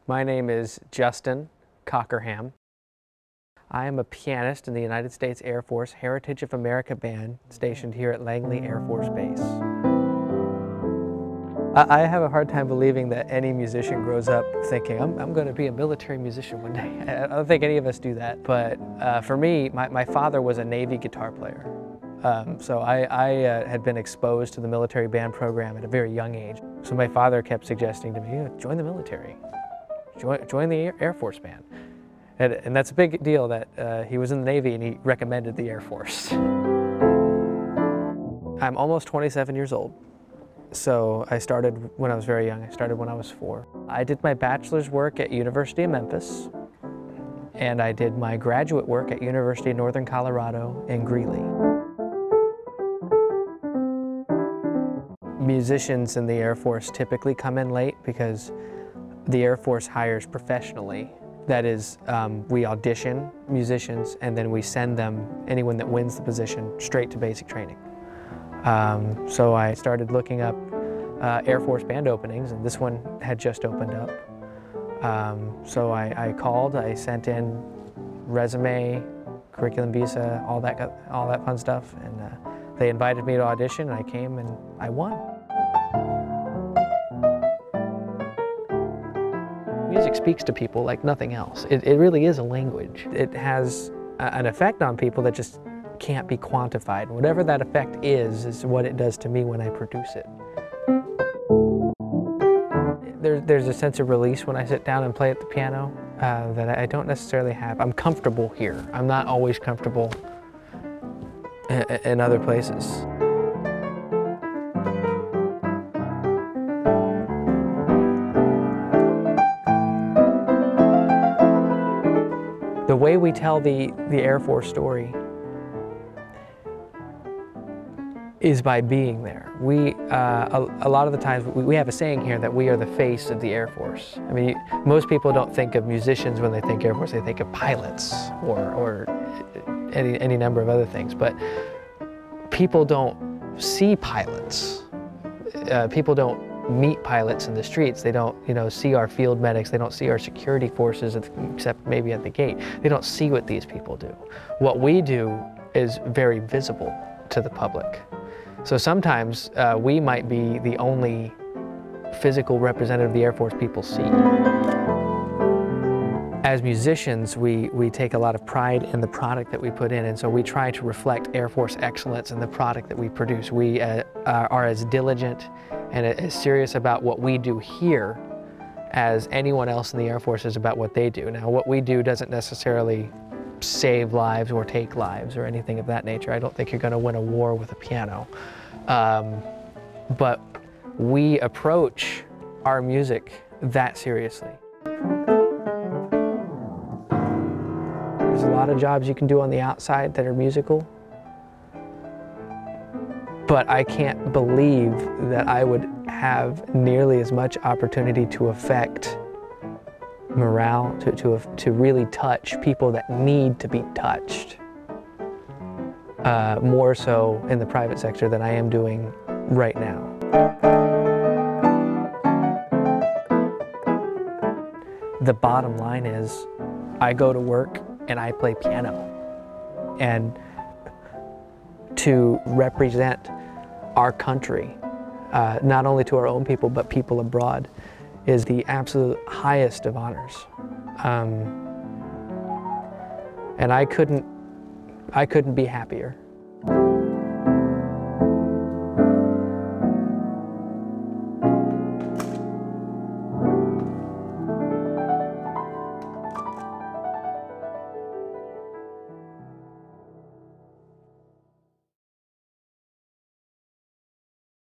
My name is Justin Cockerham. I am a pianist in the United States Air Force Heritage of America Band stationed here at Langley Air Force Base. I have a hard time believing that any musician grows up thinking, I'm going to be a military musician one day. I don't think any of us do that. But for me, my father was a Navy guitar player. So I had been exposed to the military band program at a very young age. So my father kept suggesting to me, join the military, join the Air Force Band. And that's a big deal that he was in the Navy and he recommended the Air Force. I'm almost 27 years old. So I started when I was very young. I started when I was 4. I did my bachelor's work at University of Memphis, and I did my graduate work at University of Northern Colorado in Greeley. Musicians in the Air Force typically come in late because the Air Force hires professionally. That is, we audition musicians and then we send them, anyone that wins the position, straight to basic training. So I started looking up Air Force band openings, and this one had just opened up. So I called, I sent in resume, curriculum visa, all that fun stuff, and they invited me to audition, and I came and I won. Music speaks to people like nothing else. It really is a language. It has an effect on people that just can't be quantified. Whatever that effect is what it does to me when I produce it. There's a sense of release when I sit down and play at the piano that I don't necessarily have. I'm comfortable here. I'm not always comfortable in other places. The way we tell the Air Force story is by being there. A lot of the times, we have a saying here that we are the face of the Air Force. I mean, most people don't think of musicians when they think Air Force, they think of pilots or any number of other things, but people don't see pilots. People don't meet pilots in the streets. They don't, see our field medics. They don't see our security forces, except maybe at the gate. They don't see what these people do. What we do is very visible to the public. So sometimes we might be the only physical representative of the Air Force people see. As musicians, we take a lot of pride in the product that we put in, and so we try to reflect Air Force excellence in the product that we produce. We are as diligent and as serious about what we do here as anyone else in the Air Force is about what they do. Now, what we do doesn't necessarily save lives or take lives or anything of that nature. I don't think you're going to win a war with a piano. But we approach our music that seriously. There's a lot of jobs you can do on the outside that are musical, but I can't believe that I would have nearly as much opportunity to affect morale, to really touch people that need to be touched, more so in the private sector than I am doing right now. The bottom line is, I go to work and I play piano. And to represent our country, not only to our own people, but people abroad, is the absolute highest of honors. And I couldn't be happier.